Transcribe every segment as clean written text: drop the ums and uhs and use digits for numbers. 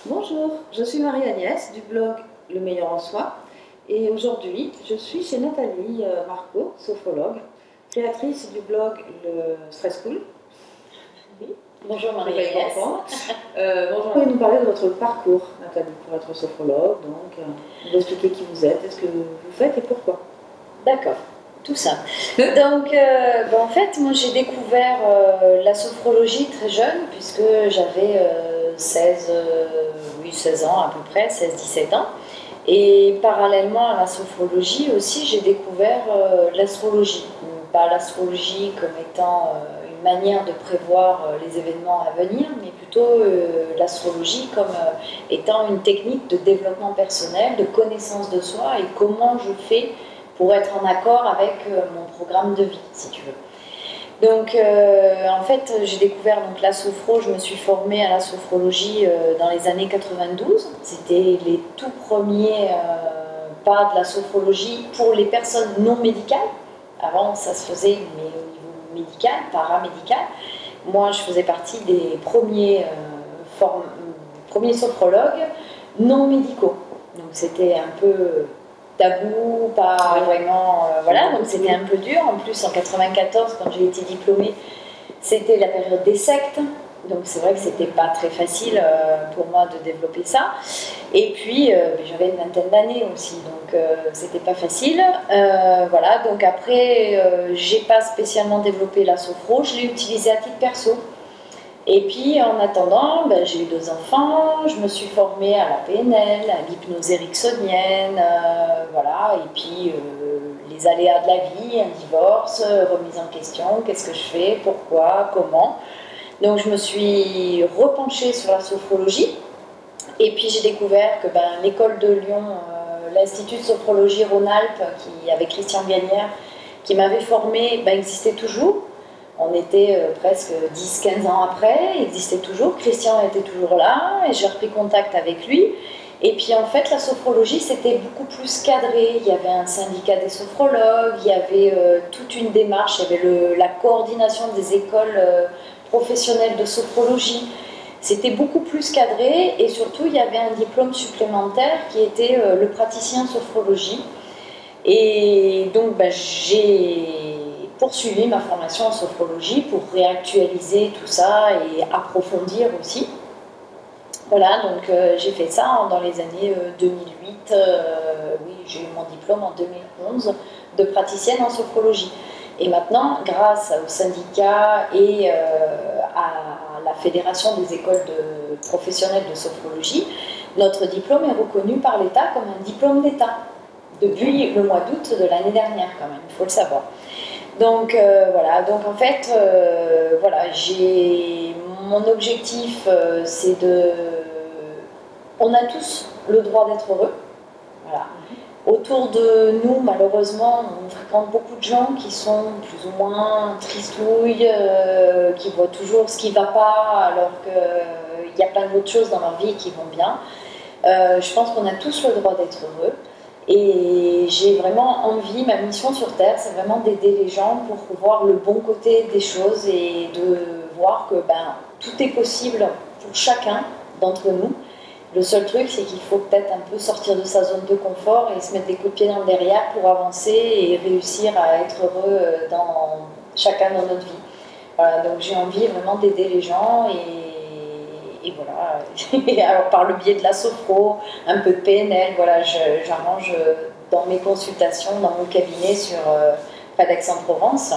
Bonjour, je suis Marie-Agnès du blog Le Meilleur en Soi et aujourd'hui je suis chez Nathalie Marco, sophrologue, créatrice du blog Le Stress Cool. Oui. Bonjour Bonjour, vous Marie-Agnès. pouvez nous parler de votre parcours, Nathalie, pour être sophrologue, donc vous expliquer qui vous êtes, est-ce que vous faites et pourquoi. D'accord, tout ça. Donc, en fait, moi j'ai découvert la sophrologie très jeune, puisque j'avais 16 ans à peu près, 16-17 ans. Et parallèlement à la sophrologie aussi, j'ai découvert l'astrologie. Pas l'astrologie comme étant une manière de prévoir les événements à venir, mais plutôt l'astrologie comme étant une technique de développement personnel, de connaissance de soi et comment je fais pour être en accord avec mon programme de vie, si tu veux. Donc, en fait, j'ai découvert donc, la sophro, je me suis formée à la sophrologie dans les années 92. C'était les tout premiers pas de la sophrologie pour les personnes non médicales. Avant, ça se faisait, mais au niveau médical, paramédical. Moi, je faisais partie des premiers sophrologues non médicaux. Donc, c'était un peu tabou, pas vraiment. Voilà, donc c'était un peu dur. En plus, en 94, quand j'ai été diplômée, c'était la période des sectes. Donc c'est vrai que c'était pas très facile pour moi de développer ça. Et puis j'avais une vingtaine d'années aussi, donc c'était pas facile. Voilà, donc après j'ai pas spécialement développé la sophro, je l'ai utilisée à titre perso. Et puis en attendant, j'ai eu 2 enfants, je me suis formée à la PNL, à l'hypnose ericksonienne, voilà, et puis les aléas de la vie, un divorce, remise en question, qu'est-ce que je fais, pourquoi, comment. Donc je me suis repenchée sur la sophrologie, et puis j'ai découvert que l'école de Lyon, l'Institut de sophrologie Rhône-Alpes, qui avec Christian Gagnère, qui m'avait formée, existait toujours. On était presque 10-15 ans après, il existait toujours, Christian était toujours là, et j'ai repris contact avec lui. Et puis en fait, la sophrologie, c'était beaucoup plus cadré. Il y avait un syndicat des sophrologues, il y avait toute une démarche, il y avait la coordination des écoles professionnelles de sophrologie. C'était beaucoup plus cadré, et surtout, il y avait un diplôme supplémentaire qui était le praticien sophrologie. Et donc, j'ai poursuivi ma formation en sophrologie pour réactualiser tout ça et approfondir aussi. Voilà, donc j'ai fait ça dans les années 2008. Oui, j'ai eu mon diplôme en 2011 de praticienne en sophrologie. Et maintenant, grâce au syndicat et à la Fédération des écoles professionnelles de sophrologie, notre diplôme est reconnu par l'État comme un diplôme d'État depuis le mois d'août de l'année dernière quand même, il faut le savoir. Donc voilà, donc en fait, voilà, mon objectif, c'est de... On a tous le droit d'être heureux, voilà. Autour de nous, malheureusement, on fréquente beaucoup de gens qui sont plus ou moins tristouilles, qui voient toujours ce qui ne va pas, alors qu'il y a plein d'autres choses dans leur vie qui vont bien. Je pense qu'on a tous le droit d'être heureux. Et j'ai vraiment envie, ma mission sur Terre, c'est vraiment d'aider les gens pour voir le bon côté des choses et de voir que tout est possible pour chacun d'entre nous. Le seul truc, c'est qu'il faut peut-être un peu sortir de sa zone de confort et se mettre des coups de pied dans le derrière pour avancer et réussir à être heureux chacun dans notre vie. Voilà, donc j'ai envie vraiment d'aider les gens et voilà. Et alors par le biais de la sophro, un peu de PNL, voilà, j'arrange dans mes consultations, dans mon cabinet sur près d'Aix-en-Provence.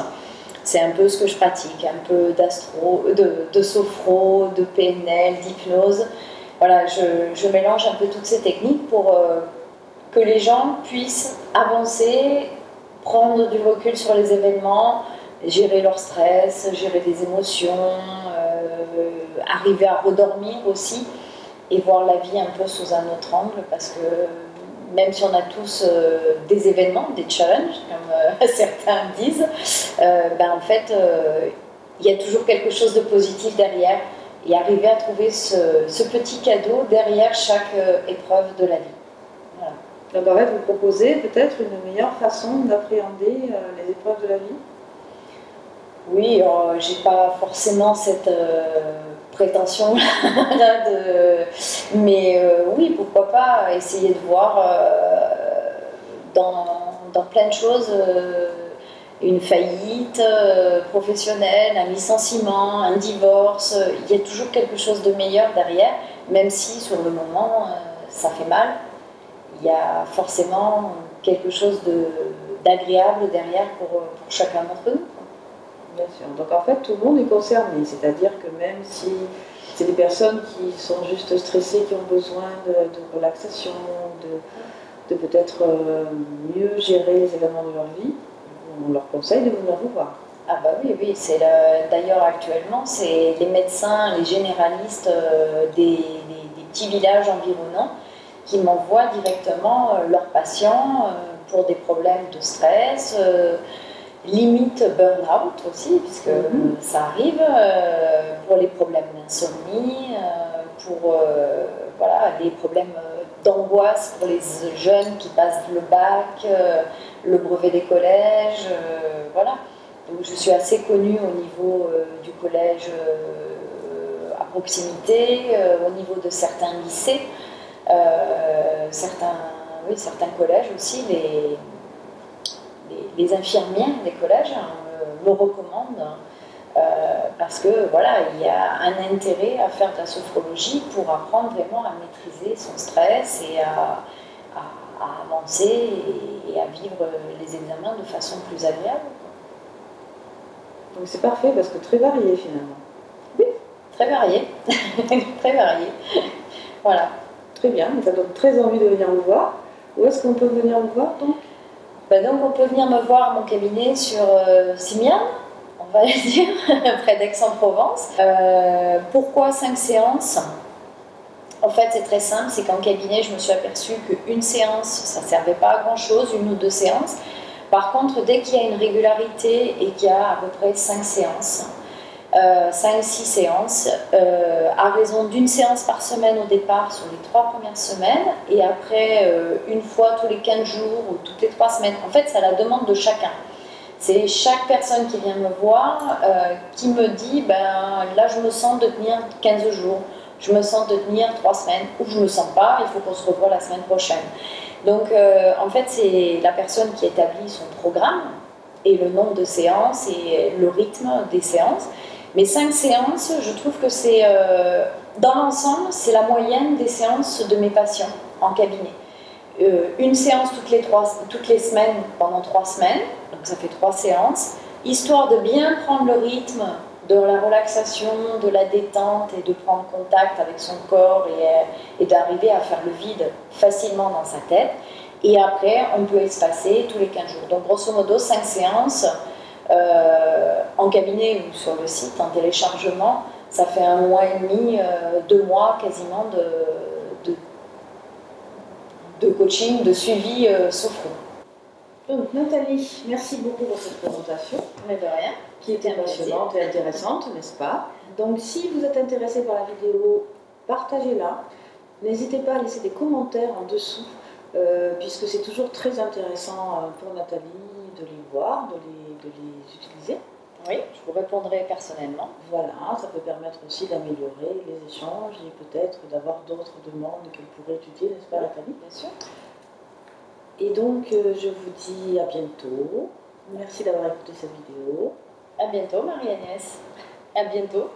C'est un peu ce que je pratique, un peu d'astro, de sophro, de PNL, d'hypnose. Voilà, je mélange un peu toutes ces techniques pour que les gens puissent avancer, prendre du recul sur les événements, gérer leur stress, gérer des émotions, arriver à redormir aussi et voir la vie un peu sous un autre angle, parce que même si on a tous des événements, des challenges, comme certains disent, en fait, il y a toujours quelque chose de positif derrière, et arriver à trouver ce petit cadeau derrière chaque épreuve de la vie. Voilà. Donc en fait, vous proposez peut-être une meilleure façon d'appréhender les épreuves de la vie. Oui, j'ai pas forcément cette prétention là, mais oui, pourquoi pas essayer de voir dans plein de choses une faillite professionnelle, un licenciement, un divorce. Il y a toujours quelque chose de meilleur derrière, même si sur le moment ça fait mal. Il y a forcément quelque chose d'agréable derrière pour chacun d'entre nous. Bien sûr. Donc en fait, tout le monde est concerné, c'est-à-dire que même si c'est des personnes qui sont juste stressées, qui ont besoin de relaxation, de peut-être mieux gérer les événements de leur vie, on leur conseille de venir vous voir. Ah bah oui, oui, d'ailleurs actuellement, c'est les médecins, les généralistes des petits villages environnants qui m'envoient directement leurs patients pour des problèmes de stress, limite burn-out aussi, puisque ça arrive, pour les problèmes d'insomnie, pour voilà, les problèmes d'angoisse pour les jeunes qui passent le bac, le brevet des collèges, voilà. Donc je suis assez connue au niveau du collège à proximité, au niveau de certains lycées, certains collèges aussi, les infirmières des collèges me recommandent parce que voilà, il y a un intérêt à faire de la sophrologie pour apprendre vraiment à maîtriser son stress et à avancer et à vivre les examens de façon plus agréable. Donc c'est parfait parce que très varié finalement. Oui, très varié, très varié. Voilà. Très bien, ça donne très envie de venir vous voir. Où est-ce qu'on peut venir vous voir donc? Donc on peut venir me voir à mon cabinet sur Simiane, on va dire, près d'Aix-en-Provence. Pourquoi 5 séances? En fait, c'est très simple, c'est qu'en cabinet, je me suis aperçue qu'une séance, ça ne servait pas à grand-chose, 1 ou 2 séances. Par contre, dès qu'il y a une régularité et qu'il y a à peu près 5 séances, 5-6 séances, à raison d'1 séance par semaine au départ sur les 3 premières semaines, et après 1 fois tous les 15 jours ou toutes les 3 semaines. En fait, c'est à la demande de chacun. C'est chaque personne qui vient me voir qui me dit, ben là je me sens de tenir 15 jours, je me sens de tenir 3 semaines, ou je ne me sens pas, il faut qu'on se revoie la semaine prochaine. Donc en fait, c'est la personne qui établit son programme et le nombre de séances et le rythme des séances. Mais 5 séances, je trouve que c'est, dans l'ensemble, c'est la moyenne des séances de mes patients en cabinet. 1 séance toutes les semaines pendant 3 semaines, donc ça fait 3 séances, histoire de bien prendre le rythme de la relaxation, de la détente et de prendre contact avec son corps et d'arriver à faire le vide facilement dans sa tête. Et après, on peut espacer tous les 15 jours. Donc grosso modo, 5 séances en cabinet ou sur le site, en téléchargement, ça fait 1 mois et demi, 2 mois quasiment de coaching, de suivi sophro. Donc Nathalie, merci beaucoup pour cette présentation. Mais de rien. Qui était passionnante et intéressante, n'est-ce pas? Donc si vous êtes intéressé par la vidéo, partagez-la. N'hésitez pas à laisser des commentaires en dessous, puisque c'est toujours très intéressant pour Nathalie de les voir, de les utiliser. Oui, je vous répondrai personnellement. Voilà, ça peut permettre aussi d'améliorer les échanges et peut-être d'avoir d'autres demandes qu'elle pourrait étudier, n'est-ce pas Nathalie? Bien sûr. Et donc je vous dis à bientôt. Merci d'avoir écouté cette vidéo. À bientôt Marie-Agnès. À bientôt.